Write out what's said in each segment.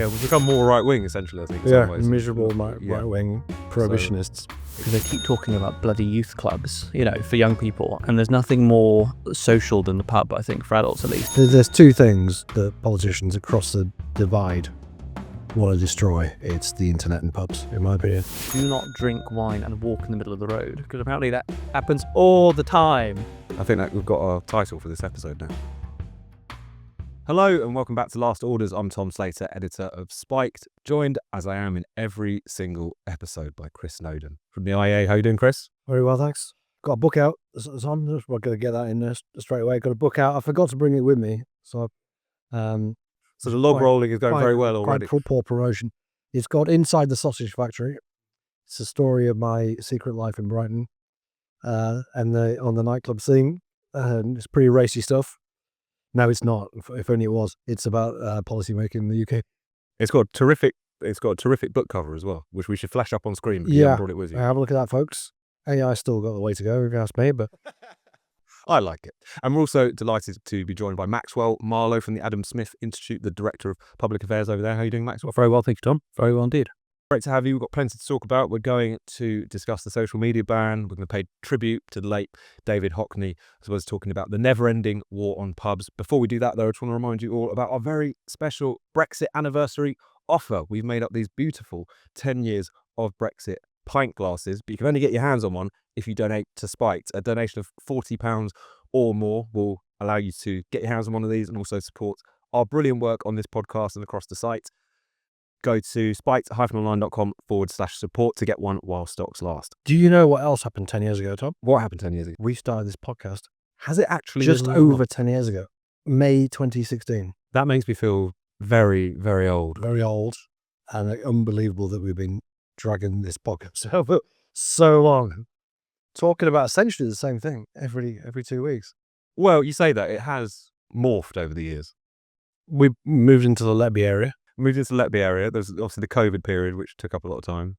Yeah, we've become more right-wing, essentially, I think. In some ways. Miserable right-wing prohibitionists. Because they keep talking about bloody youth clubs, for young people, and there's nothing more social than the pub, I think, for adults at least. There's two things that politicians across the divide want to destroy. It's the internet and pubs, in my opinion. Do not drink wine and walk in the middle of the road, because apparently that happens all the time. I think that we've got our title for this episode now. Hello and welcome back to Last Orders. I'm Tom Slater, editor of Spiked, joined as I am in every single episode by Chris Snowden from the IA. How you doing, Chris? Very well, thanks. Got a book out. I'm we're going to get that in there straight away. Got a book out. I forgot to bring it with me, so the log rolling is going very well already. Quite poor promotion. It's called Inside the Sausage Factory. It's a story of my secret life in Brighton and on the nightclub scene. It's pretty racy stuff. No, it's not. If only it was. It's about policy making in the UK. It's got a terrific book cover as well, which we should flash up on screen. Yeah, you haven't brought it with you. Have a look at that, folks. AI still got the way to go, if you ask me, but I like it. And we're also delighted to be joined by Maxwell Marlowe from the Adam Smith Institute, the Director of Public Affairs over there. How are you doing, Maxwell? Very well, thank you, Tom. Very well indeed. Great to have you. We've got plenty to talk about. We're going to discuss the social media ban. We're going to pay tribute to the late David Hockney, as well as talking about the never-ending war on pubs. Before we do that, though, I just want to remind you all about our very special Brexit anniversary offer. We've made up these beautiful 10 years of Brexit pint glasses, but you can only get your hands on one if you donate to Spiked. A donation of £40 or more will allow you to get your hands on one of these and also support our brilliant work on this podcast and across the site. Go to spiked-online.com/support to get one while stocks last. do you know what else happened 10 years ago, Tom? What happened 10 years ago? We started this podcast Has it actually just been that over long? 10 years ago. May 2016. That makes me feel very, very old. Very old and unbelievable that we've been dragging this podcast over so long. Talking about essentially the same thing every 2 weeks. Well, you say that. It has morphed over the years. We moved into the Letby area. Moved into the Letby area. There's obviously the COVID period, which took up a lot of time.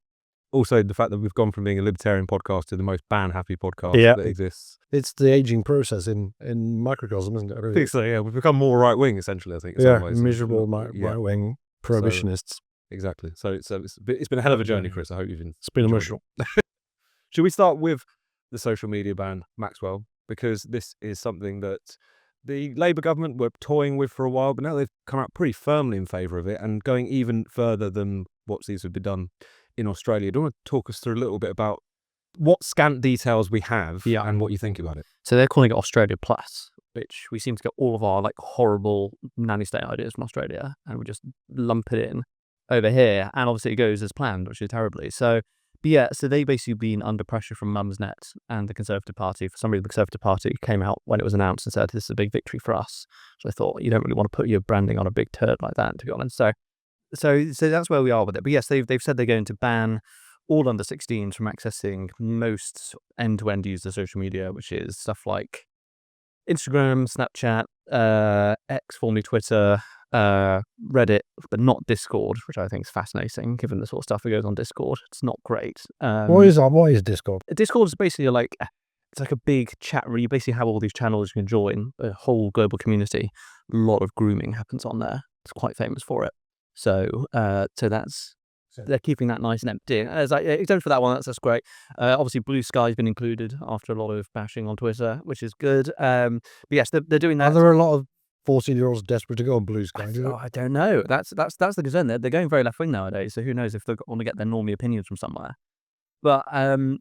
Also, the fact that we've gone from being a libertarian podcast to the most ban-happy podcast that exists. It's the aging process in microcosm, isn't it? I think so, yeah. We've become more right-wing, essentially, I think, in some ways. Miserable right-wing prohibitionists. Exactly. So it's been a hell of a journey, Chris. I hope you've It's been emotional. Should we start with the social media ban, Maxwell? Because this is something that the Labour government were toying with for a while, but now they've come out pretty firmly in favour of it and going even further than what seems to have been done in Australia. Do you want to talk us through a little bit about what scant details we have and what you think about it? So they're calling it Australia Plus, which we seem to get all of our horrible nanny state ideas from Australia and we just lump it in over here. And obviously it goes as planned, which is terribly. So they've basically been under pressure from Mumsnet and the Conservative Party. For some reason, the Conservative Party came out when it was announced and said, this is a big victory for us. So I thought, you don't really want to put your branding on a big turd like that, to be honest. So that's where we are with it. But yes, they've said they're going to ban all under 16s from accessing most end-to-end use of social media, which is stuff like Instagram, Snapchat, X, formerly Twitter, Reddit, but not Discord, which I think is fascinating given the sort of stuff that goes on Discord. It's not great. What is Discord? Discord is basically it's like a big chat where you basically have all these channels you can join, a whole global community. A lot of grooming happens on there. It's quite famous for it. So they're keeping that nice and empty. Except for that one, that's great. Obviously, Blue Sky's been included after a lot of bashing on Twitter, which is good. But yes, they're doing that. Are there a lot of 14-year-olds desperate to go on Blue Sky? I don't know. That's the concern. They're going very left wing nowadays. So who knows if they want to get their normie opinions from somewhere. But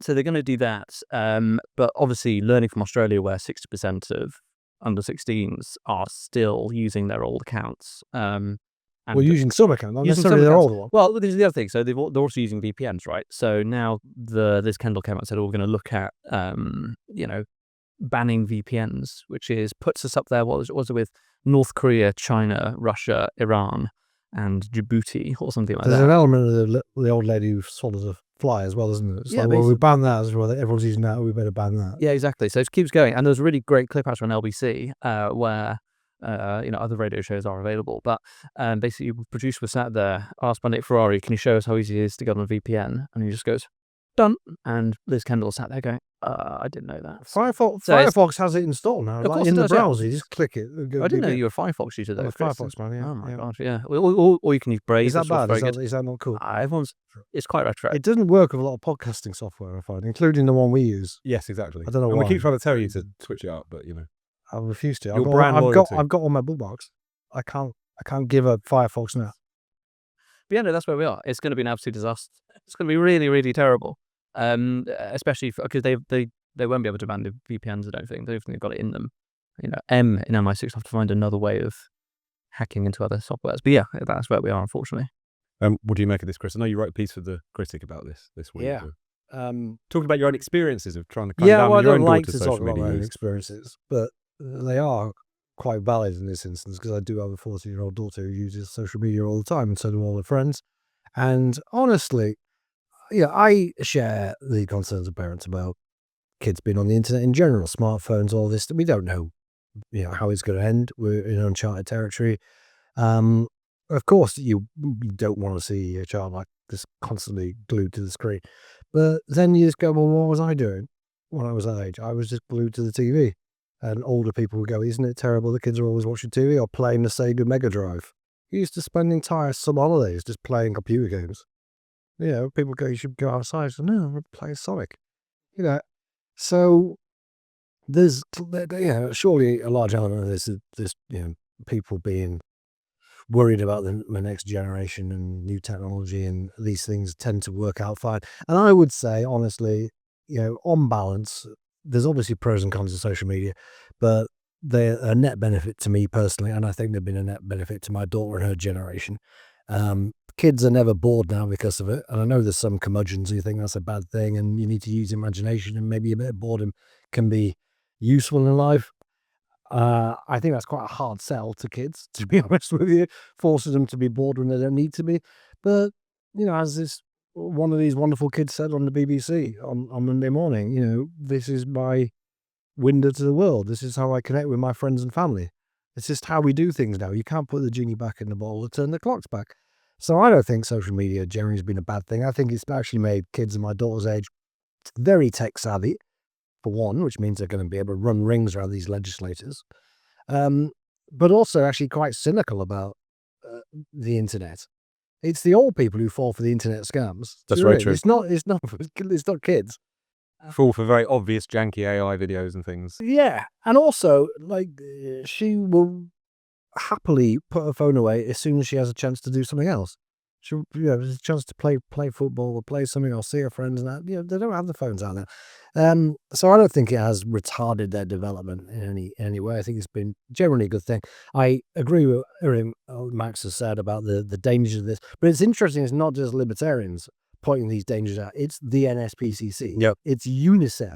so they're going to do that. But obviously, learning from Australia, where 60% of under 16s are still using their old accounts. Using some accounts, not necessarily their older one. Well, this is the other thing. So they're also using VPNs, right? So now this Kendall came out and said, we're going to look at, banning VPNs, which puts us up there. What was it with North Korea, China, Russia, Iran, and Djibouti, or something like that? There's an element of the old lady who swallowed a fly as well, isn't it? It's we ban that as well. Everyone's using that. We better ban that. Yeah, exactly. So it keeps going. And there's a really great clip out on LBC where other radio shows are available. But basically, the producer was sat there, asked by Nick Ferrari, can you show us how easy it is to get on a VPN? And he just goes, done. And Liz Kendall sat there going, I didn't know that. Firefox has it installed now. Of Like course in it the does, yeah. browser, you just click it. I didn't know you were a Firefox user though. I'm a Chris. Firefox man, yeah. Oh my yeah. gosh, yeah. Or you can use Brave. Is that that's also bad? very good. Is that not cool? It's quite retro. It doesn't work with a lot of podcasting software, I find, including the one we use. Yes, exactly. I don't know and why. we keep trying to tell you to switch it up, but I refuse to. Your brand loyalty. I've got on my bookmarks. I can't give up Firefox now. But yeah, no, that's where we are. It's going to be an absolute disaster. It's going to be really, really terrible. Especially because they won't be able to ban the VPNs. I don't think they've got it in them. M in MI6 have to find another way of hacking into other softwares. But yeah, that's where we are, unfortunately. What do you make of this, Chris? I know you wrote a piece for the Critic about this week. Yeah. Talking about your own experiences of trying to I your don't own like daughter's to talk social about media my own use. experiences, but they are quite valid in this instance because I do have a 14-year-old daughter who uses social media all the time, and so do all her friends. And honestly, I share the concerns of parents about kids being on the internet in general, smartphones, all this. We don't know, how it's going to end. We're in uncharted territory. Of course, you don't want to see a child like this constantly glued to the screen. But then you just go, well, what was I doing when I was that age? I was just glued to the TV. And older people would go, isn't it terrible the kids are always watching TV or playing the Sega Mega Drive? You used to spend entire summer holidays just playing computer games. People go, you should go outside. So, no, I'm playing Sonic. So there's, surely a large element of this is people being worried about the next generation and new technology, and these things tend to work out fine. And I would say, honestly, on balance, there's obviously pros and cons of social media, but they're a net benefit to me personally, and I think they've been a net benefit to my daughter and her generation. Kids are never bored now because of it, and I know there's some curmudgeons who think that's a bad thing, and you need to use imagination, and maybe a bit of boredom can be useful in life. I think that's quite a hard sell to kids, to be honest with you, forces them to be bored when they don't need to be. But, as one of these wonderful kids said on the BBC on Monday morning, this is my window to the world. This is how I connect with my friends and family. It's just how we do things now. You can't put the genie back in the bottle or turn the clocks back. So I don't think social media generally has been a bad thing. I think it's actually made kids of my daughter's age very tech savvy, for one, which means they're going to be able to run rings around these legislators, but also actually quite cynical about the internet. It's the old people who fall for the internet scams. That's very true. It's not kids. Fall for very obvious janky AI videos and things. Yeah, and also she will happily put her phone away as soon as she has a chance to do something else. She, there's a chance to play football or play something or see her friends and that. They don't have the phones out there. So I don't think it has retarded their development in any way. I think it's been generally a good thing. I agree with everything Max has said about the dangers of this. But it's interesting, it's not just libertarians pointing these dangers out. It's the NSPCC. Yep. It's UNICEF.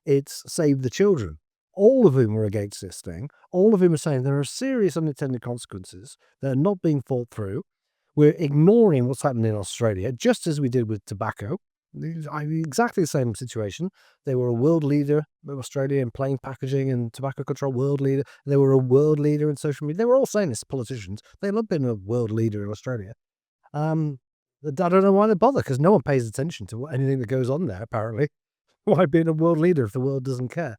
It's Save the Children. All of whom are against this thing. All of whom are saying there are serious unintended consequences that are not being thought through. We're ignoring what's happening in Australia, just as we did with tobacco. Exactly the same situation. They were a world leader in Australia in plain packaging and tobacco control, world leader. They were a world leader in social media. They were all saying this, politicians. They love being a world leader in Australia. I don't know why they bother, because no one pays attention to anything that goes on there, apparently. Why being a world leader if the world doesn't care?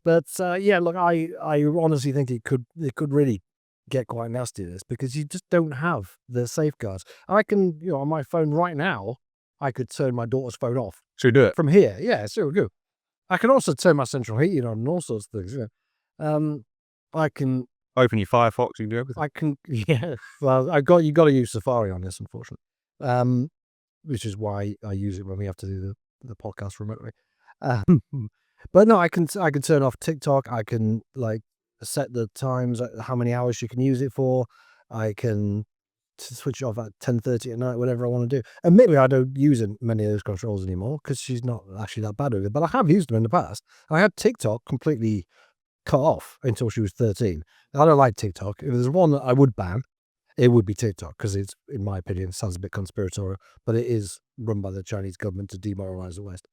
But look, I honestly think it could really get quite nasty, this, because you just don't have the safeguards. I can, on my phone right now, I could turn my daughter's phone off. Should we do it? From here? Yeah, sure, go. I can also turn my central heating on and all sorts of things. I can open your Firefox. You can do everything. I can, yeah. Well, you got to use Safari on this, unfortunately. Which is why I use it when we have to do the podcast remotely. But no, I can turn off TikTok. I can set the times, how many hours you can use it for. I can switch it off at 10:30 at night, whatever I want to do. Admittedly, I don't use many of those controls anymore because she's not actually that bad with it. But I have used them in the past. I had TikTok completely cut off until she was 13. I don't like TikTok. If there's one that I would ban, it would be TikTok, because it's, in my opinion, sounds a bit conspiratorial, but it is run by the Chinese government to demoralize the West.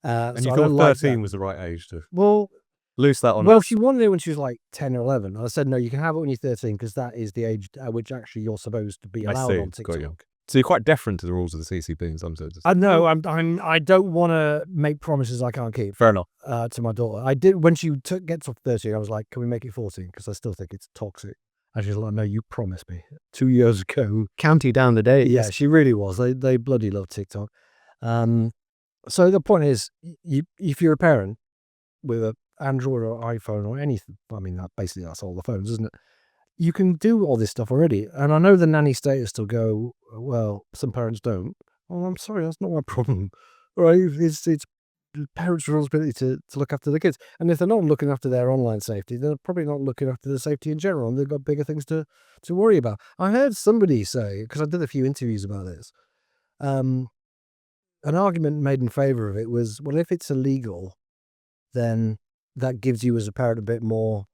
And so you I thought don't like 13 that. was the right age to Well, loose that on Well, us. she wanted it when she was like 10 or 11. I said, no, you can have it when you're 13 because that is the age at which actually you're supposed to be I allowed see. on Got you. TikTok. So you're quite deferent to the rules of the CCP in some sense. I know I don't want to make promises I can't keep. Fair enough. To my daughter, I did when she gets off 30. I was like, "Can we make it 14?" Because I still think it's toxic. And she's like, "No, you promised me 2 years ago." Counting down the days. Yeah, she really was. They bloody love TikTok. So the point is, if you're a parent with an Android or iPhone or anything, I mean, that's all the phones, isn't it? You can do all this stuff already. And I know the nanny status still go, well, some parents don't. Well, I'm sorry, that's not my problem. Right? It's parents' responsibility to look after the kids. And if they're not looking after their online safety, they're probably not looking after the safety in general. And they've got bigger things to worry about. I heard somebody say, because I did a few interviews about this, an argument made in favor of it was, well, if it's illegal, then that gives you as a parent a bit more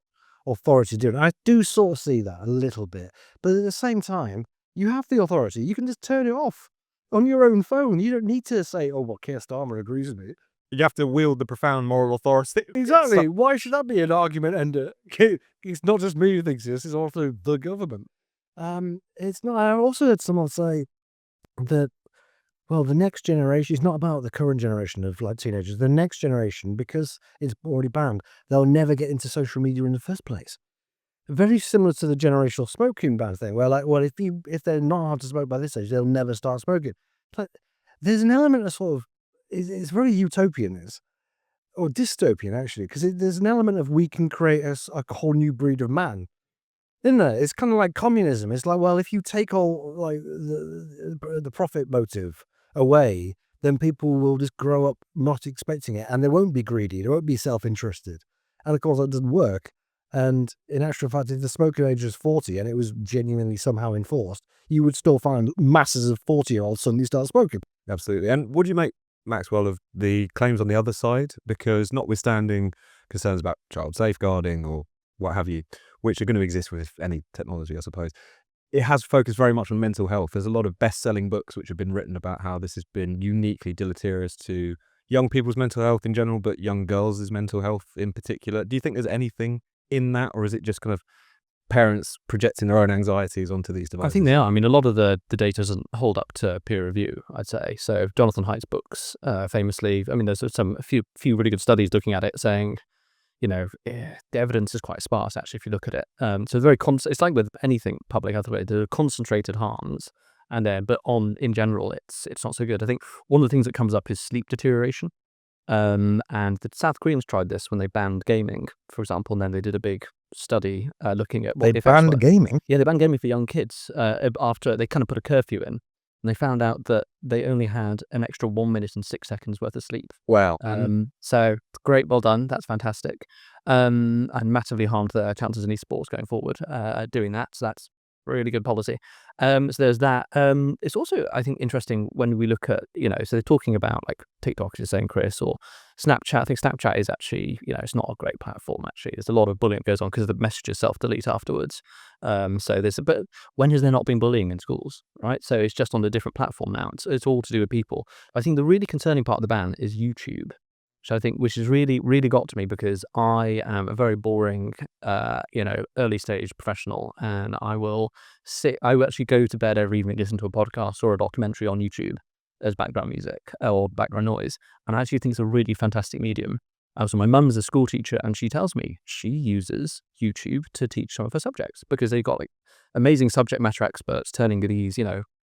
authority to do it. I do sort of see that a little bit, but at the same time, you have the authority. You can just turn it off on your own phone. You don't need to say, "Oh, well, Keir Starmer agrees with me." You have to wield the profound moral authority. Exactly. Why should that be an argument ender? It's not just me who thinks this; it's also the government. It's not. I also heard someone say that, well, the next generation is not about the current generation of like teenagers. The next generation, because it's already banned, they'll never get into social media in the first place. Very similar to the generational smoking ban thing, where like, well, if they're not allowed to smoke by this age, they'll never start smoking. But there's an element of sort of it's very utopian, or dystopian actually, because there's an element of we can create a whole new breed of man. Isn't it? It's kind of like communism. It's like, well, if you take all like the profit motive away, then people will just grow up not expecting it, and they won't be greedy. They won't be self-interested. And of course, that doesn't work. And in actual fact, if the smoking age was 40 and it was genuinely somehow enforced, you would still find masses of 40-year-olds suddenly start smoking. Absolutely. And what do you make, Maxwell, of the claims on the other side? Because notwithstanding concerns about child safeguarding or what have you, which are going to exist with any technology, I suppose, it has focused very much on mental health. There's a lot of best-selling books which have been written about how this has been uniquely deleterious to young people's mental health in general, but young girls' mental health in particular. Do you think there's anything in that, or is it just kind of parents projecting their own anxieties onto these devices? I think they are. I mean, a lot of the data doesn't hold up to peer review, I'd say. So Jonathan Haidt's books, famously, I mean, there's a few really good studies looking at it saying, the evidence is quite sparse, actually, if you look at it. So very it's like with anything public health related, there are concentrated harms, but in general, it's not so good. I think one of the things that comes up is sleep deterioration. And the South Koreans tried this when they banned gaming, for example, and then they did a big study looking at what the effects were. gaming? Yeah, they banned gaming for young kids after they kind of put a curfew in. And they found out that they only had an extra 1 minute and 6 seconds worth of sleep. Wow. So great, well done. That's fantastic. And massively harmed their chances in esports going forward doing that. So that's really good policy. So there's that. It's also, I think, interesting when we look at, so they're talking about like TikTok, as you're saying, Chris, or Snapchat. I think Snapchat is actually, it's not a great platform, actually. There's a lot of bullying that goes on because the messages self-delete afterwards. But when has there not been bullying in schools, right? So it's just on a different platform now. It's all to do with people. I think the really concerning part of the ban is YouTube. Which has really, really got to me, because I am a very boring, early stage professional, and I will actually go to bed every evening, listen to a podcast or a documentary on YouTube as background music or background noise. And I actually think it's a really fantastic medium. So my mum's a school teacher, and she tells me she uses YouTube to teach some of her subjects because they've got like amazing subject matter experts turning these,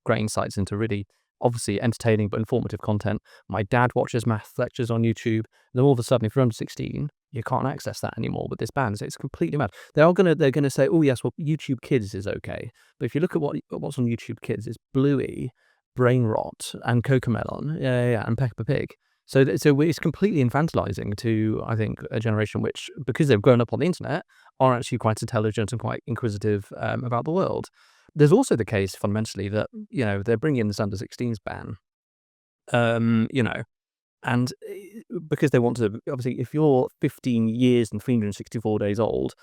great insights into really obviously entertaining but informative content. My dad watches math lectures on YouTube. Then all of a sudden, if you're under 16, you can't access that anymore with this ban. So it's completely mad. They're gonna say, oh yes, well, YouTube Kids is okay. But if you look at what's on YouTube Kids, it's Bluey, Brain Rot, and Cocomelon, and Peppa Pig. So it's completely infantilizing to, I think, a generation which, because they've grown up on the internet, are actually quite intelligent and quite inquisitive about the world. There's also the case fundamentally that, they're bringing in this under 16s ban, and because they want to, obviously, if you're 15 years and 364 days old,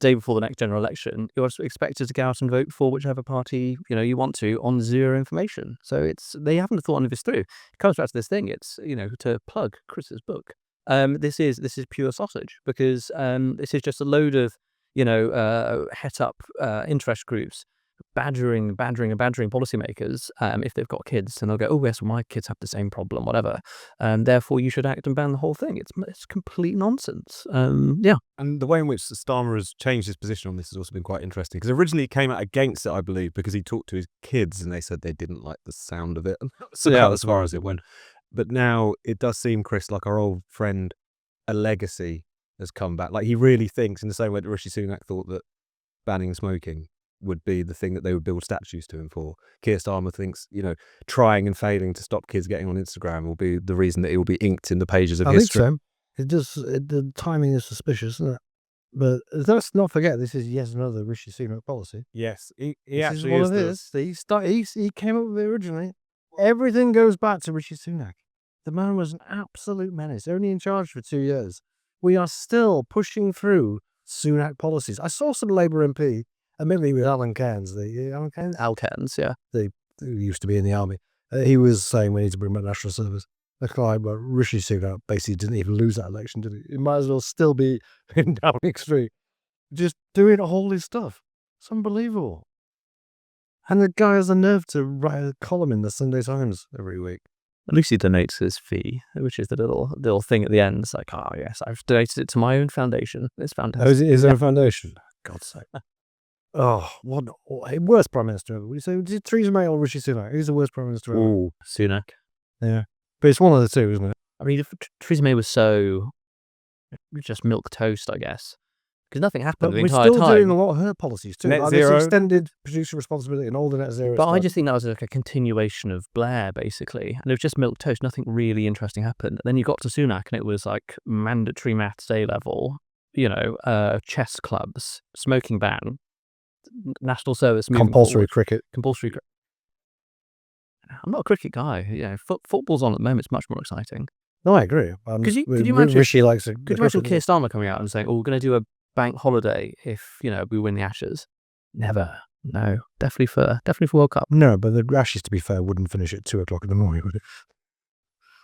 day before the next general election, you're expected to go out and vote for whichever party, you want to on zero information. So they haven't thought any of this through. It comes back to this thing. It's, to plug Chris's book. This is pure sausage, because this is just a load of, het up interest groups badgering policymakers if they've got kids, and they'll go, oh yes, well, my kids have the same problem, whatever, therefore you should act and ban the whole thing. It's complete nonsense. Yeah. And the way in which Starmer has changed his position on this has also been quite interesting, because originally he came out against it, I believe, because he talked to his kids and they said they didn't like the sound of it. And that's about as far as it went. But now it does seem, Chris, like our old friend, a legacy has come back. Like he really thinks, in the same way that Rishi Sunak thought that banning smoking would be the thing that they would build statues to him for. Keir Starmer thinks, trying and failing to stop kids getting on Instagram will be the reason that it will be inked in the pages of history. I think so. It does. The timing is suspicious, isn't it? But let's not forget, this is yet another Rishi Sunak policy. Yes, he This actually is one is. of his. He came up with it originally. Everything goes back to Rishi Sunak. The man was an absolute menace. Only in charge for 2 years. We are still pushing through Sunak policies. I saw some Labour MP, admittedly with Alan Cairns. Al Cairns, yeah. Who used to be in the army. He was saying we need to bring back national service. Like, but Rishi Sunak basically didn't even lose that election, did he? It might as well still be in Downing Street, just doing all this stuff. It's unbelievable. And the guy has the nerve to write a column in the Sunday Times every week. At least he donates his fee, which is the little thing at the end. It's like, oh yes, I've donated it to my own foundation. It's fantastic. Is there a foundation? God's sake. Oh, what worst Prime Minister ever? Would you say, is it Theresa May or Rishi Sunak? Who's the worst Prime Minister ever? Ooh, Sunak. Yeah. But it's one of the two, isn't it? I mean, Theresa May was so just milk toast, I guess, because nothing happened But the we're entire still time. doing a lot of her policies too. Net Like this zero. extended producer responsibility and all the net zero But stuff. I just think that was like a continuation of Blair, basically. And it was just milk toast. Nothing really interesting happened. Then you got to Sunak and it was like mandatory maths A level, chess clubs, smoking ban, national service moving compulsory forward. cricket. Compulsory. I'm not a cricket guy. Football's on at the moment. It's much more exciting. No, I agree. Could you imagine? Rishi likes it. Could you imagine Keir Starmer coming out and saying, "Oh, we're going to do a bank holiday if we win the Ashes"? Never. No. Definitely for World Cup. No, but the Ashes, to be fair, wouldn't finish at 2:00 in the morning, would it?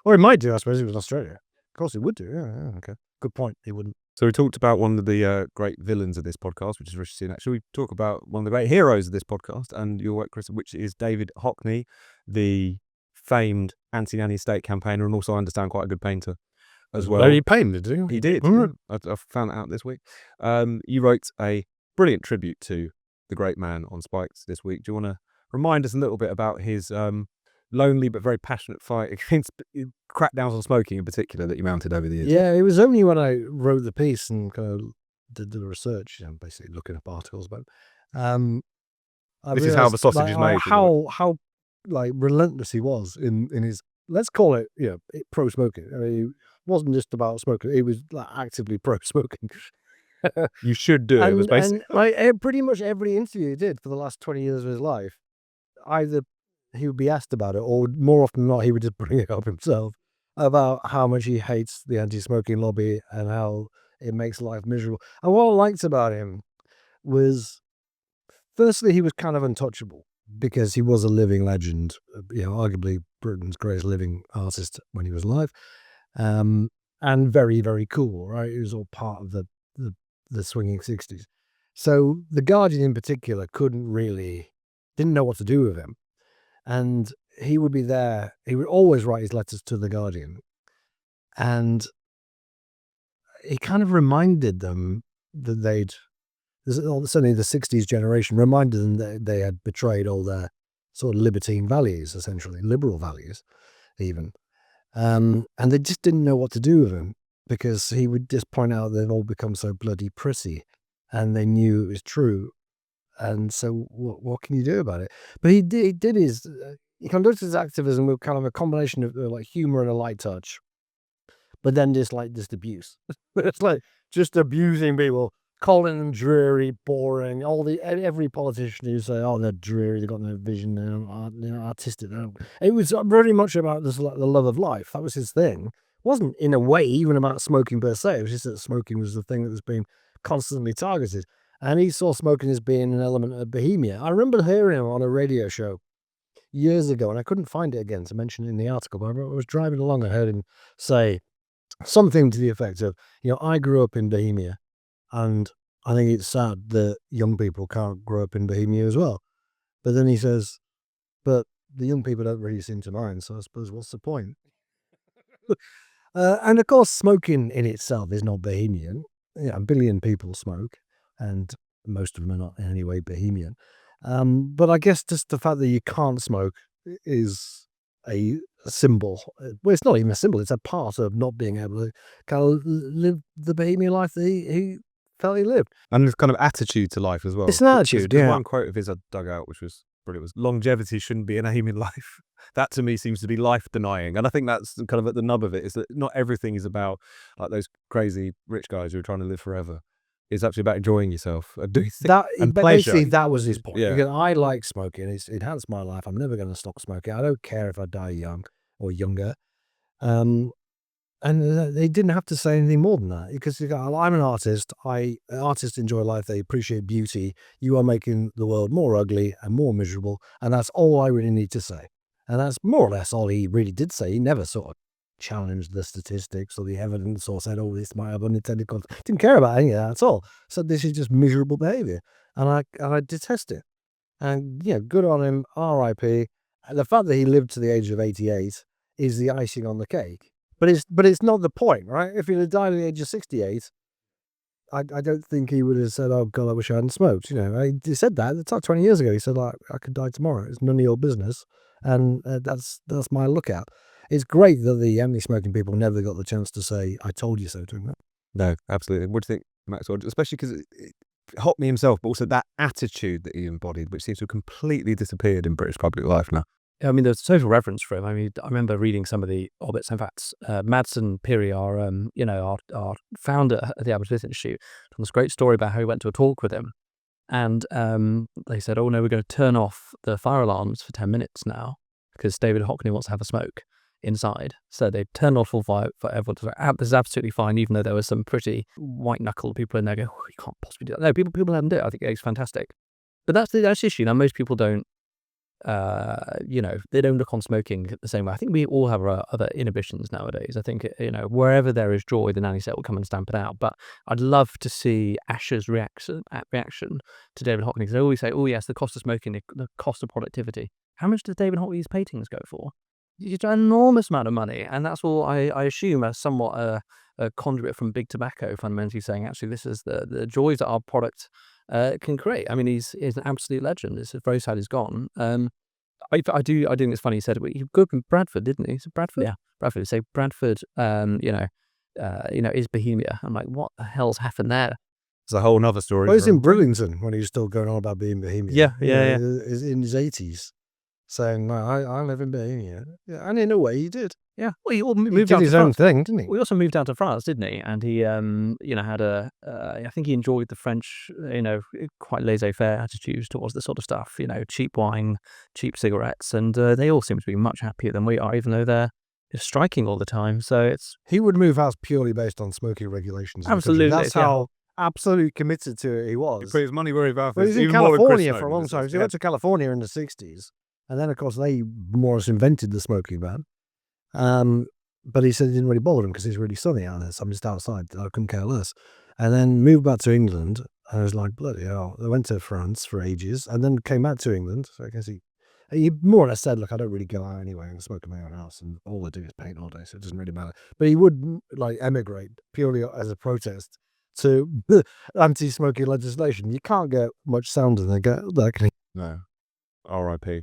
Or it might do, I suppose, if it was Australia. Of course it would do. Yeah, okay. Good point. It wouldn't. So we talked about one of the great villains of this podcast, which is Rishi Sunak. Should we talk about one of the great heroes of this podcast and your work, Chris, which is David Hockney, the famed anti-nanny state campaigner and also, I understand, quite a good painter as well. He painted, did he? He did. All right. I found that out this week. You wrote a brilliant tribute to the great man on Spikes this week. Do you want to remind us a little bit about his lonely but very passionate fight against crackdowns on smoking in particular that you mounted over the years? Yeah, it was only when I wrote the piece and kind of did the research, basically looking up articles about it. This is how the sausage is made. How relentless he was in his, let's call it, pro-smoking. I mean, it wasn't just about smoking. He was actively pro-smoking. You should do it. It was basically pretty much every interview he did for the last 20 years of his life, either he would be asked about it, or more often than not, he would just bring it up himself about how much he hates the anti-smoking lobby and how it makes life miserable. And what I liked about him was, firstly, he was kind of untouchable because he was a living legend, arguably Britain's greatest living artist when he was alive, and very, very cool, right? He was all part of the swinging 60s. So The Guardian in particular didn't know what to do with him. And he would be there. He would always write his letters to The Guardian. And he kind of reminded them that certainly the 60s generation reminded them that they had betrayed all their sort of libertine values, essentially, liberal values, even. And they just didn't know what to do with him because he would just point out they've all become so bloody prissy and they knew it was true. And so what can you do about it? But he conducted his activism with kind of a combination of humor and a light touch, but then just abuse. It's like just abusing people, calling them dreary, boring. Every politician who say, "Oh, they're dreary, they've got no vision, they're artistic." It was very much about the love of life. That was his thing. It wasn't in a way even about smoking per se. It was just that smoking was the thing that was being constantly targeted. And he saw smoking as being an element of bohemia. I remember hearing him on a radio show years ago, and I couldn't find it again to mention it in the article, but I was driving along and heard him say something to the effect of, I grew up in Bohemia, and I think it's sad that young people can't grow up in Bohemia as well. But then he says, but the young people don't really seem to mind, so I suppose what's the point? And of course, smoking in itself is not bohemian. A billion people smoke, and most of them are not in any way bohemian. But I guess just the fact that you can't smoke is a symbol. Well, it's not even a symbol, it's a part of not being able to kind of live the bohemian life that he felt he lived. And this kind of attitude to life as well. It's an attitude, There's yeah. one quote of his I dug out, which was brilliant, was longevity shouldn't be an aim in life. That to me seems to be life denying. And I think that's kind of at the nub of it, is that not everything is about like those crazy rich guys who are trying to live forever. It's actually about enjoying yourself and doing things and pleasure. Basically, that was his point. Yeah. Because I like smoking. It's enhanced my life. I'm never going to stop smoking. I don't care if I die young or younger. And they didn't have to say anything more than that, because I'm an artist. Artists enjoy life. They appreciate beauty. You are making the world more ugly and more miserable, and that's all I really need to say. And that's more or less all he really did say. He never sort of challenged the statistics or the evidence or said, "Oh, this might have unintended consequences." Didn't care about any of that at all. So this is just miserable behaviour, and I detest it. And good on him. R.I.P. And the fact that he lived to the age of 88 is the icing on the cake. But it's not the point, right? If he'd have died at the age of 68, I don't think he would have said, "Oh God, I wish I hadn't smoked." He said that at the time 20 years ago. He said, "Like, I could die tomorrow. It's none of your business," and that's my lookout. It's great that the anti-smoking people never got the chance to say, "I told you so" to him. No, absolutely. What do you think, Maxwell? Especially because Hockney himself, but also that attitude that he embodied, which seems to have completely disappeared in British public life now. I mean, there's social reference for him. I mean, I remember reading some of the obits. In fact, Madsen Piri, our founder at the Albert Smith Institute, told this great story about how he went to a talk with him, and they said, "Oh no, we're going to turn off the fire alarms for 10 minutes now because David Hockney wants to have a smoke inside." So they turned off all fire for everyone to say, "This is absolutely fine," even though there were some pretty white knuckle people in there going, "Oh, you can't possibly do that." No, people let them do it. I think it's fantastic. But that's the issue. Now, most people don't. They don't look on smoking the same way. I think we all have our other inhibitions nowadays. I think, wherever there is joy, the nanny set will come and stamp it out. But I'd love to see Ash's reaction to David Hockney. They always say, "Oh yes, the cost of smoking, the cost of productivity." How much does David Hockney's paintings go for? It's an enormous amount of money, and that's all I assume as somewhat a conduit from big tobacco, fundamentally saying, actually, this is the joys that our product can create. I mean, he's an absolute legend. It's very sad he's gone. I think it's funny he said it. He grew up in Bradford, didn't he? He said Bradford, yeah, Bradford. So Bradford, is Bohemia. I'm like, what the hell's happened there? It's a whole nother story. Well, he's in Bridlington when he was still going on about being Bohemian. Yeah. He's in his 80s, saying, "No, I live in Bohemia." Yeah, and in a way, he did. Yeah, well, he He moved did out his to own France. thing, didn't he? Well, he also moved out to France, didn't he? And he, had I think he enjoyed the French, quite laissez-faire attitudes towards this sort of stuff. Cheap wine, cheap cigarettes, and they all seem to be much happier than we are, even though they're striking all the time. So he would move house purely based on smoking regulations. Absolutely, that's how absolutely committed to it he was. He put his money where his mouth is. Well, he was in even more than California Chris for a long Snowden. time. He went to California in the 60s, and then of course they more or less invented the smoking ban. But he said it didn't really bother him because it's really sunny out there, so I'm just outside. I couldn't care less. And then moved back to England, and I was like, bloody hell. I went to France for ages, and then came back to England. So I guess he more or less said, "Look, I don't really go out anyway and smoke in my own house, and all I do is paint all day, so it doesn't really matter." But he would emigrate purely as a protest to anti-smoking legislation. You can't get much sounder than that. Can you? No. R.I.P.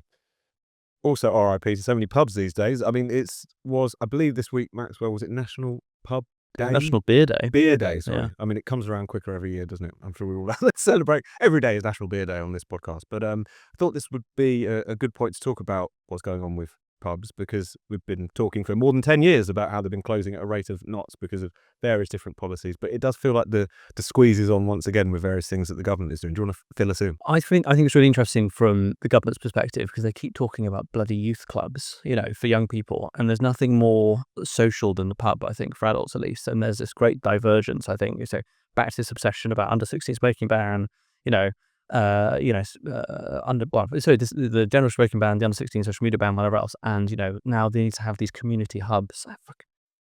Also R.I.P. to so many pubs these days. I mean, I believe this week, Maxwell, was it National Pub Day? National Beer Day. Beer Day, sorry. Yeah. I mean, it comes around quicker every year, doesn't it? I'm sure we all let's celebrate. Every day is National Beer Day on this podcast. But I thought this would be a good point to talk about what's going on with pubs, because we've been talking for more than 10 years about how they've been closing at a rate of knots because of various different policies. But it does feel like the squeeze is on once again with various things that the government is doing. Do you want to fill us in? I think it's really interesting from the government's perspective, because they keep talking about bloody youth clubs, for young people, and there's nothing more social than the pub, I think, for adults at least. And there's this great divergence, I think, so back to this obsession about under 16 smoking ban, the general smoking ban, the under 16 social media ban, whatever else, and now they need to have these community hubs.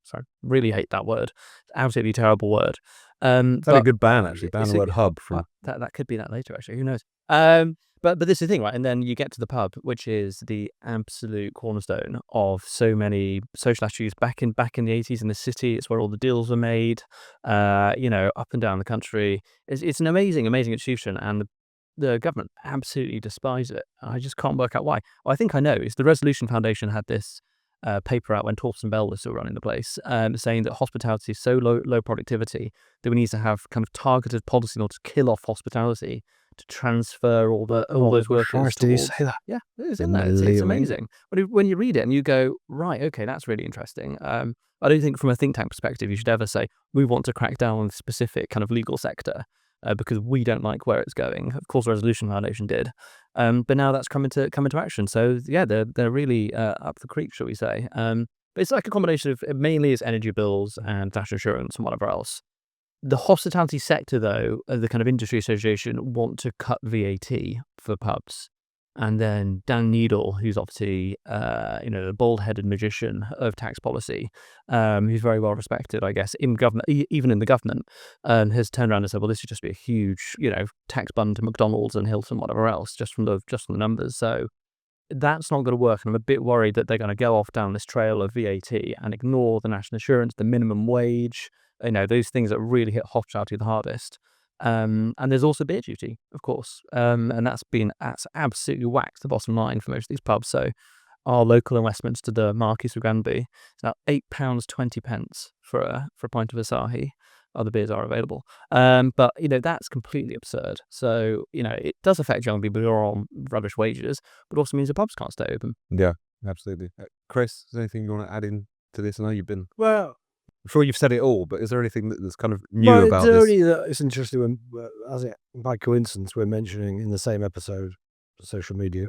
Sorry, really hate that word. It's an absolutely terrible word. It's a good ban, actually. Ban the word hub. That could be that later, actually. Who knows? But this is the thing, right? And then you get to the pub, which is the absolute cornerstone of so many social attributes back in the 80s in the city. It's where all the deals were made, up and down the country. It's an amazing institution, and the government absolutely despise it. I just can't work out why. Well, I think I know. It's the Resolution Foundation had this paper out when Torsten Bell was still running the place, saying that hospitality is so low productivity that we need to have kind of targeted policy in order to kill off hospitality, to transfer all those workers. Christ, did you say that? Yeah, it's in there. It's amazing. When you read it and you go, right, okay, that's really interesting. I don't think from a think tank perspective you should ever say we want to crack down on a specific kind of legal sector because we don't like where it's going. Of course, the Resolution Foundation did, but now that's come into action. So yeah, they're really up the creek, shall we say? But it's like a combination of mainly it's energy bills and national insurance and whatever else. The hospitality sector, though, the kind of industry association, want to cut VAT for pubs. And then Dan Needle, who's obviously, the bald-headed magician of tax policy, who's very well respected, I guess, in government, even in the government, has turned around and said, well, this would just be a huge, tax bun to McDonald's and Hilton, whatever else, just from the numbers. So that's not going to work. And I'm a bit worried that they're going to go off down this trail of VAT and ignore the national insurance, the minimum wage, those things that really hit hospitality the hardest. And there's also beer duty, of course. And that's absolutely whacked the bottom line for most of these pubs. So our local in Westminster, the Marquis of Granby, it's now £8.20 for a pint of Asahi. Other beers are available. But, that's completely absurd. So, it does affect young people who are on rubbish wages, but also means the pubs can't stay open. Yeah, absolutely. Chris, is there anything you want to add in to this? I know you've been... Well, I'm sure you've said it all, but is there anything that's kind of new about this? It's interesting when, by coincidence, we're mentioning in the same episode social media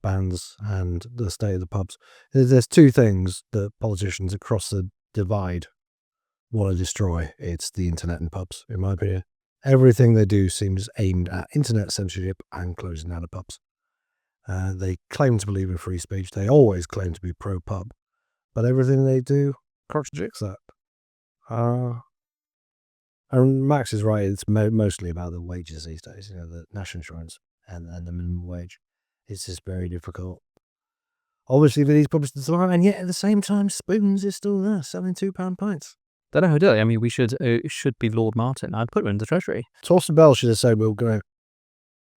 bans and the state of the pubs. There's two things that politicians across the divide want to destroy. It's the internet and pubs, in my opinion. Everything they do seems aimed at internet censorship and closing down the pubs. They claim to believe in free speech. They always claim to be pro-pub, but everything they do contradicts that. And Max is right. It's mostly about the wages these days. The national insurance and the minimum wage. It's just very difficult. Obviously, for these pubs to survive, and yet at the same time, Spoons is still there, selling £2 pints. Don't know who did it. I mean, it should be Lord Martin. I'd put him in the Treasury. Torsten Bell should have said we're going to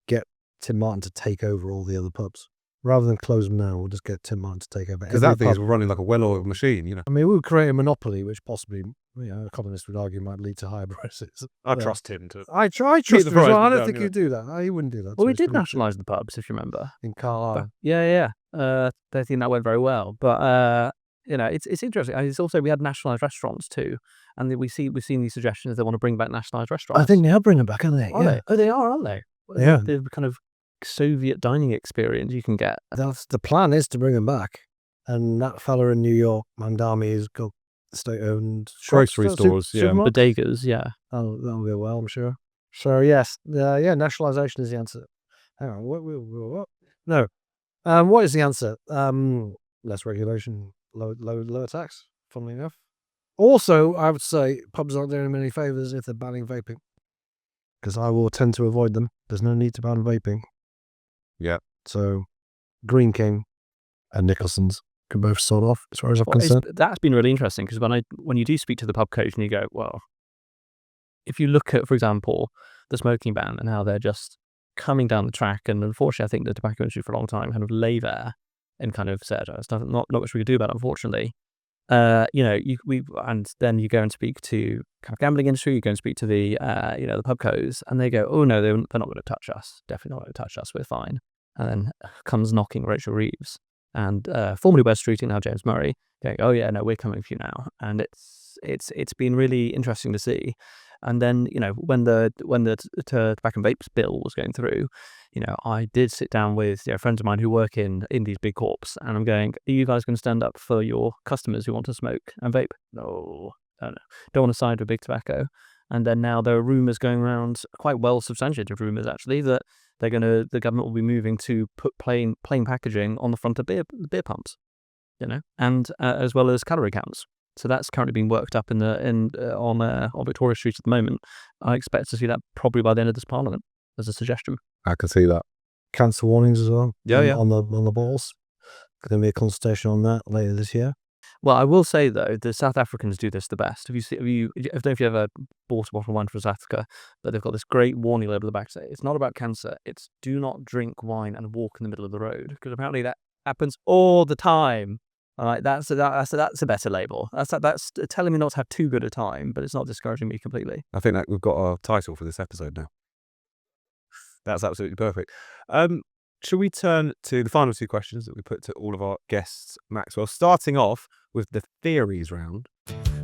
get Tim Martin to take over all the other pubs. Rather than close them now, we'll just get Tim Martin to take over. Because that thing is running like a well-oiled machine, I mean, we would create a monopoly, which possibly, economists would argue might lead to higher prices. I trust him to... I trust him. I don't think he'd do that. He wouldn't do that. Well, we did nationalise the pubs, if you remember. In Carlisle. Yeah. I don't think that went very well. But, it's interesting. It's also, we had nationalised restaurants too. And we've seen these suggestions they want to bring back nationalised restaurants. I think they are bringing back, aren't they? Are they? Oh, they are, aren't they? Yeah. The kind of Soviet dining experience you can get. That's the plan, is to bring them back. And that fella in New York, Mandami, has got state-owned grocery stores, bodegas, yeah. That'll go well, I'm sure. So yes, nationalisation is the answer. Hang on, what? No, what is the answer? Less regulation, lower tax. Funnily enough. Also, I would say pubs aren't doing many favours if they're banning vaping, because I will tend to avoid them. There's no need to ban vaping. Yeah. So, Green King and Nicholson's can both sort off, as far as I'm concerned. That's been really interesting, because when you do speak to the pub coach and you go, well, if you look at, for example, the smoking ban and how they're just coming down the track, and unfortunately, I think the tobacco industry for a long time kind of lay there and kind of said, it's not much we can do about it, unfortunately. And then you go and speak to kind of gambling industry, you go and speak to the the pubcos, and they go, oh no, they're not going to touch us. Definitely not going to touch us. We're fine. And then comes knocking Rachel Reeves and formerly West Street, now James Murray, going, oh yeah, no, we're coming for you now. And it's been really interesting to see. And then when the tobacco and vapes bill was going through, I did sit down with friends of mine who work in these big corps, and I'm going, are you guys going to stand up for your customers who want to smoke and vape? No, don't want to side with big tobacco. And then now there are rumours going around, quite well substantiated rumours actually, that the government will be moving to put plain packaging on the front of beer pumps, and as well as calorie counts. So that's currently being worked up on Victoria Street at the moment. I expect to see that probably by the end of this Parliament as a suggestion. I can see that. cancer warnings as well. Yeah. On the balls. Going to be a consultation on that later this year. Well, I will say though, the South Africans do this the best. I don't know if you ever bought a bottle of wine from South Africa, but they've got this great warning label at the back saying it's not about cancer. It's do not drink wine and walk in the middle of the road, because apparently that happens all the time. All right, that's a better label. That's telling me not to have too good a time, but it's not discouraging me completely. I think that we've got our title for this episode now. That's absolutely perfect. Shall we turn to the final two questions that we put to all of our guests, Maxwell, starting off with the theories round.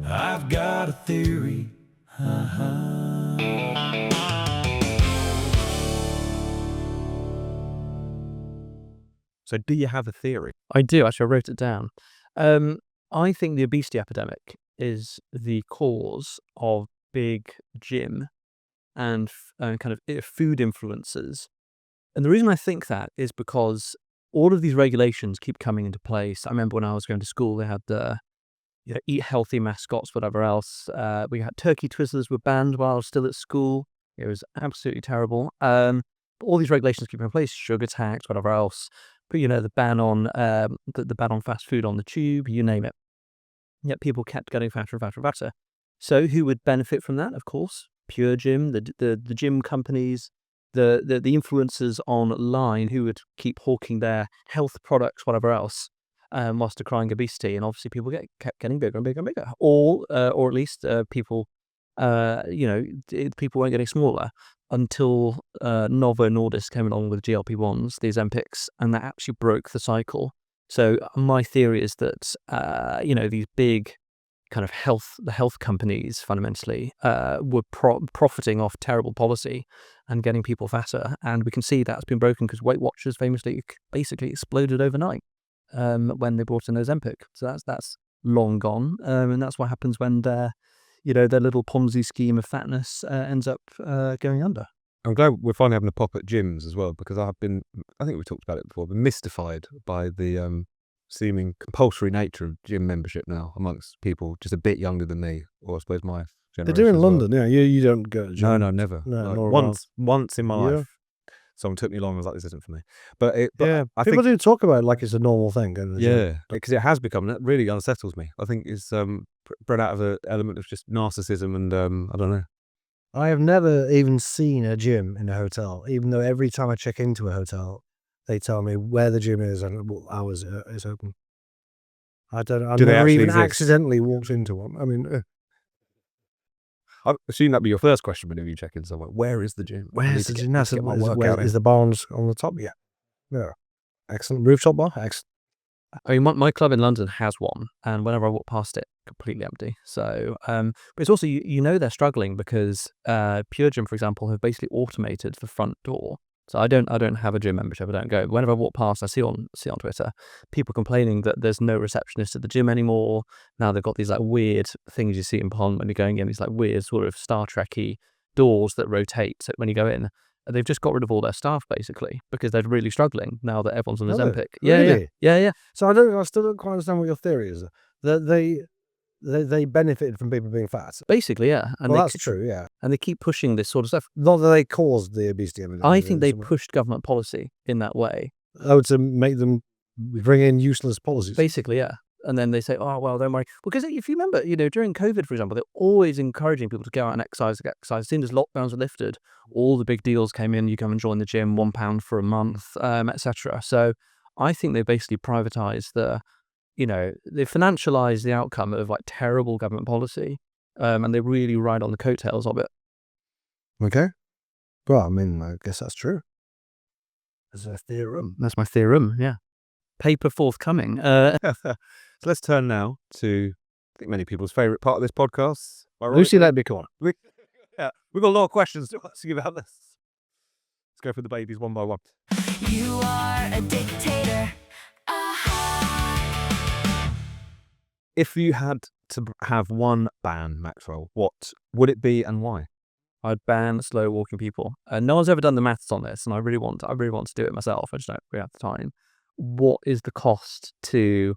I've got a theory. So do you have a theory? I do, actually. I wrote it down. I think the obesity epidemic is the cause of big gym and kind of food influencers. And the reason I think that is because all of these regulations keep coming into place. I remember when I was going to school, they had the eat healthy mascots, whatever else. We had turkey twizzlers were banned while I was still at school. It was absolutely terrible. All these regulations keep in place, sugar tax, whatever else. But the ban on the ban on fast food on the tube, you name it. Yet people kept getting fatter and fatter and fatter. So who would benefit from that? Of course, Pure Gym, the gym companies, the influencers online who would keep hawking their health products, whatever else, whilst decrying obesity. And obviously people kept getting bigger and bigger and bigger. Or at least people weren't getting smaller until Novo Nordisk came along with GLP-1s, the Ozempics, and that actually broke the cycle. So my theory is that these big kind of health companies fundamentally were profiting off terrible policy and getting people fatter, and we can see that's been broken because Weight Watchers famously basically exploded overnight when they brought in Ozempic. So that's long gone, and that's what happens when their little Ponzi scheme of fatness ends up going under. I'm glad we're finally having a pop at gyms as well, because I think we've talked about it before, been mystified by the seeming compulsory nature of gym membership now amongst people just a bit younger than me, or I suppose my generation. They do in as well. London, yeah. You don't go to gym. No, never. No, Like, nor once in my Yeah. life, someone took me along and was like, "This isn't for me." But I people think do talk about it like it's a normal thing. Going to the gym. yeah, because it has become, that really unsettles me. I think it's bred out of an element of just narcissism and I don't know. I have never even seen a gym in a hotel, even though every time I check into a hotel, they tell me where the gym is and what hours it's open. I don't know. I've Do they never actually even exist? accidentally walked into one. I mean, I assume that'd be your first question whenever you check in somewhere. Where is the gym? I need where's to the get- gym? need to get my workout in. Is the barns on the top? Yeah. Yeah. Excellent. Rooftop bar? Excellent. I mean, my club in London has one, and whenever I walk past it, completely empty. So, but it's also they're struggling because Pure Gym, for example, have basically automated the front door. So I don't have a gym membership. I don't go. Whenever I walk past, I see on Twitter people complaining that there's no receptionist at the gym anymore. Now they've got these like weird things you see in Pond when you're going in. These like weird sort of Star Trek-y doors that rotate when you go in. They've just got rid of all their staff basically because they're really struggling now that everyone's on Are they? Ozempic. Really? Yeah. So I still don't quite understand what your theory is. That they benefited from people being fat. Basically, yeah. And Well, that's true, yeah. And they keep pushing this sort of stuff. Not that they caused the obesity epidemic. I think they pushed government policy in that way. Oh, to make them bring in useless policies. Basically, yeah. And then they say, oh, well, don't worry. Because if you remember, during COVID, for example, they're always encouraging people to go out and exercise. As soon as lockdowns were lifted, all the big deals came in. You come and join the gym, £1 for a month, etc. So I think they basically privatized they financialized the outcome of like terrible government policy. And they really ride on the coattails of it. Okay. Well, I mean, I guess that's true. That's a theorem. That's my theorem, yeah. Paper forthcoming. So let's turn now to, I think, many people's favourite part of this podcast. Lucy, let me go on. We've got a lot of questions to ask you about this. Let's go through the babies one by one. You are a dictator. If you had to have one ban, Maxwell, what would it be and why? I'd ban slow walking people. No one's ever done the maths on this, and I really want to do it myself. I just don't really have the time. What is the cost to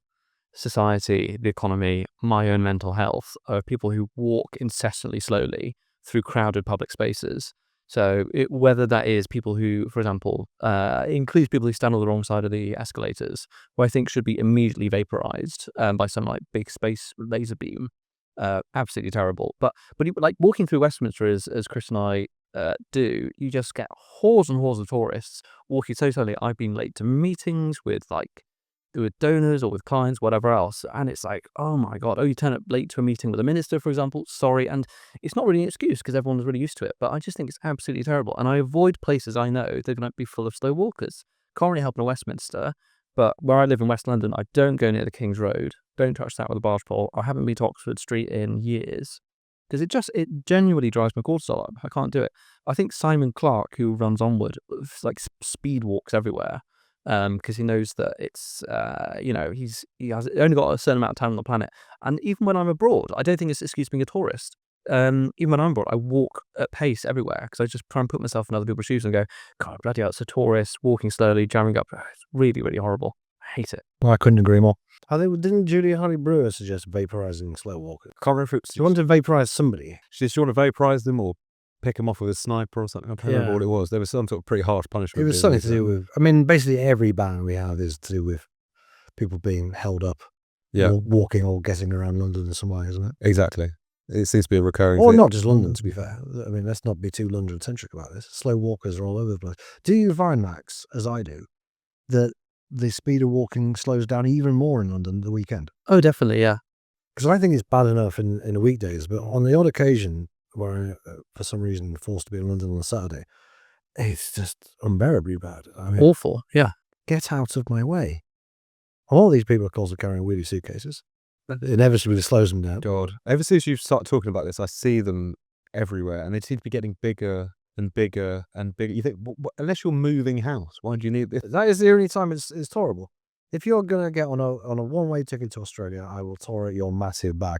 society, the economy, my own mental health of people who walk incessantly slowly through crowded public spaces? So whether that is people who, for example, includes people who stand on the wrong side of the escalators, who I think should be immediately vaporized by some like big space laser beam. Absolutely terrible. But like walking through Westminster as Chris and I do, you just get hordes and hordes of tourists walking so slowly. I've been late to meetings with donors or with clients, whatever else, and it's like, oh my god, you turn up late to a meeting with a minister, for example, sorry. And it's not really an excuse because everyone's really used to it, but I just think it's absolutely terrible, and I avoid places I know they're going to be full of slow walkers. Can't really help in Westminster, but where I live in West London, I don't go near the King's Road, don't touch that with a barge pole. I haven't been to Oxford Street in years because it genuinely drives my cortisol up. I can't do it. I think Simon Clark, who runs Onward, like speed walks everywhere because he knows that it's he has only got a certain amount of time on the planet. And even when I'm abroad, I don't think it's an excuse being a tourist. Even when I'm abroad, I walk at pace everywhere because I just try and put myself in other people's shoes and go, God, bloody hell, it's a tourist walking slowly, jamming up. It's really, really horrible. I hate it. Well, I couldn't agree more. Didn't Julia Honey-Brewer suggest vaporizing slow walkers? Can't remember if it's. Do you want to vaporize somebody? Did you want to vaporize them or pick them off with a sniper or something? I can't remember what it was. There was some sort of pretty harsh punishment. It was something to do with. I mean, basically every ban we have is to do with people being held up, or walking or getting around London in some way, isn't it? Exactly. It seems to be a recurring. Or not just London, to be fair. I mean, let's not be too London-centric about this. Slow walkers are all over the place. Do you find, Max, as I do, that the speed of walking slows down even more in London the weekend? Oh, definitely, yeah. Because I think it's bad enough in the weekdays, but on the odd occasion where for some reason forced to be in London on a Saturday, it's just unbearably bad. I mean, Awful, yeah. Get out of my way. All these people, of course, are carrying wheelie suitcases. It inevitably slows them down. God. Ever since you start talking about this, I see them everywhere, and they seem to be getting bigger and bigger and bigger. You think, unless you're moving house, why do you need this? That is the only time it's tolerable. If you're going to get on a one-way ticket to Australia, I will tolerate your massive bag.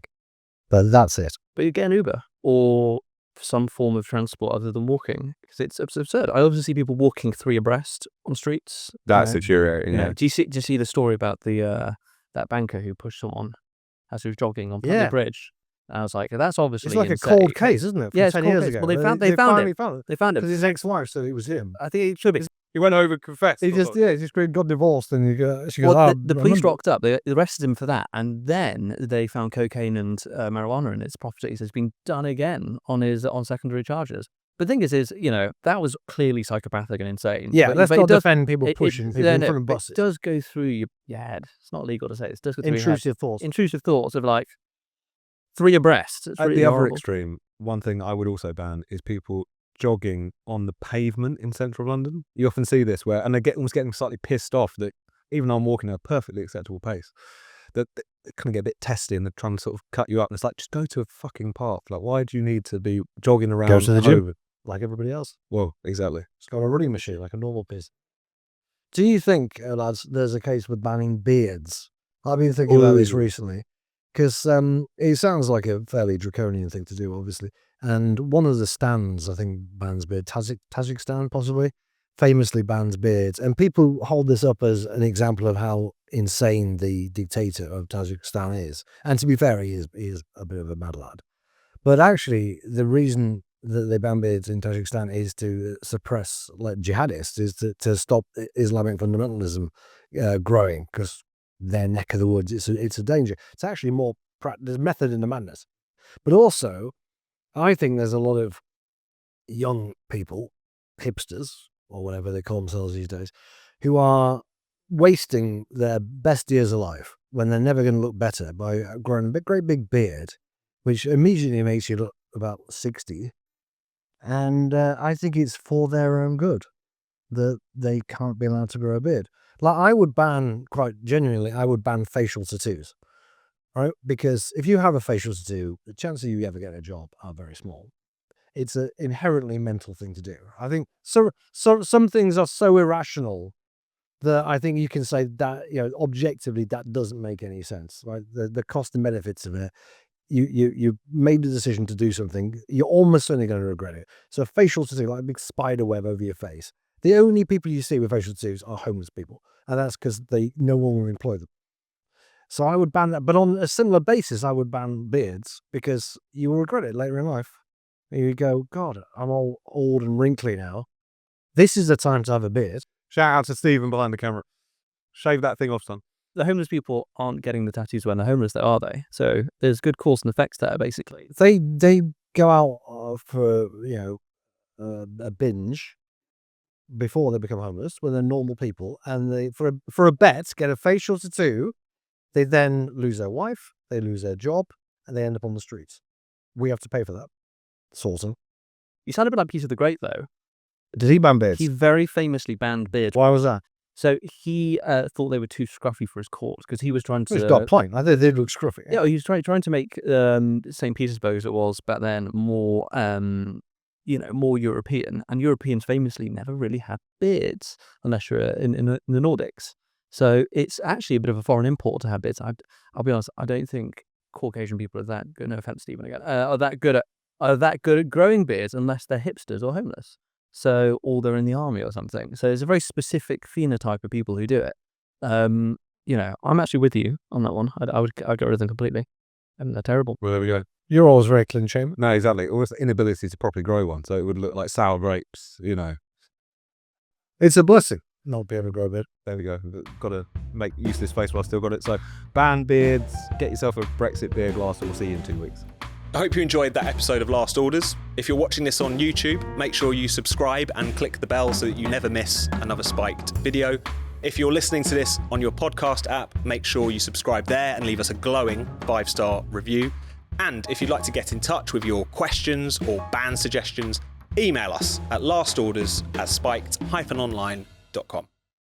But that's it. But you get an Uber or some form of transport other than walking because it's absurd. I obviously see people walking 3 abreast on streets. That's infuriating. Yeah. Do you see the story about the that banker who pushed someone as he was jogging on the bridge? And I was like, that's obviously it's like insane. a cold case, isn't it? From yeah, it's 10 a cold years case. ago. Well, they finally found it. They found it Because his ex-wife said it was him. I think it should be. He went over and confessed. He just got divorced, and she goes, the police rocked up. They arrested him for that, and then they found cocaine and marijuana in his properties. It's been done again on secondary charges. But the thing is, that was clearly psychopathic and insane. Yeah, let's not defend people pushing people in front of buses. It does go through your head. It's not legal to say. It does go through intrusive thoughts. Intrusive thoughts of like 3 abreast. It's At really the other horrible. extreme, one thing I would also ban is people jogging on the pavement in central London. You often see this and they're almost getting slightly pissed off that even though I'm walking at a perfectly acceptable pace, that they kind of get a bit testy and they're trying to sort of cut you up. And it's like, just go to a fucking park. Like, why do you need to be jogging around? Go to the gym like everybody else. Well, exactly. It's got a running machine like a normal piece. Do you think, lads, there's a case with banning beards? I've been thinking about this recently because it sounds like a fairly draconian thing to do, obviously. And one of the stands, I think, bans beards. Tajikistan, possibly, famously bans beards. And people hold this up as an example of how insane the dictator of Tajikistan is. And to be fair, he is a bit of a mad lad. But actually, the reason that they ban beards in Tajikistan is to suppress jihadists, is to stop Islamic fundamentalism growing, because their neck of the woods, it's a danger. It's actually more, there's method in the madness. But also, I think there's a lot of young people, hipsters, or whatever they call themselves these days, who are wasting their best years of life when they're never going to look better by growing a great big beard, which immediately makes you look about 60. And I think it's for their own good that they can't be allowed to grow a beard. Like, I would ban, quite genuinely, I would ban facial tattoos. Right? Because if you have a facial tattoo, the chances you ever get a job are very small. It's an inherently mental thing to do. I think some things are so irrational that I think you can say that, objectively, that doesn't make any sense. Right? The cost and benefits of it. You made the decision to do something, you're almost certainly going to regret it. So a facial tattoo, like a big spider web over your face, the only people you see with facial tattoos are homeless people. And that's because no one will employ them. So I would ban that. But on a similar basis, I would ban beards because you will regret it later in life. And you go, God, I'm all old and wrinkly now. This is the time to have a beard. Shout out to Stephen behind the camera. Shave that thing off, son. The homeless people aren't getting the tattoos when they're homeless, though, are they? So there's good cause and effects there, basically. They go out for, a binge before they become homeless when they're normal people, and they for a bet get a facial tattoo. They then lose their wife, they lose their job, and they end up on the streets. We have to pay for that. Sort of. You sound a bit like Peter the Great, though. Did he ban beards? He very famously banned beards. Why was that? So he thought they were too scruffy for his court because he was trying to. He's got a point. I think they look scruffy. Yeah, he was trying to make St. Petersburg, as it was back then, more more European. And Europeans famously never really had beards unless you're in the Nordics. So it's actually a bit of a foreign import to have beards. I'll be honest, I don't think Caucasian people are that good. No offense, Stephen, again. Are that good at growing beards unless they're hipsters or homeless. So, or they're in the army or something. So there's a very specific phenotype of people who do it. I'm actually with you on that one. I'd get rid of them completely. And they're terrible. Well, there we go. You're always very clean shaven. No, exactly. Almost the inability to properly grow one, so it would look like sour grapes. It's a blessing not be able to grow a beard. There we go. Got to make use of this face while I still got it. So, ban beards. Get yourself a Brexit beard glass, and we'll see you in 2 weeks. I hope you enjoyed that episode of Last Orders. If you're watching this on YouTube, make sure you subscribe and click the bell so that you never miss another spiked video. If you're listening to this on your podcast app, make sure you subscribe there and leave us a glowing 5-star review. And if you'd like to get in touch with your questions or ban suggestions, email us at lastorders@spiked-online.com.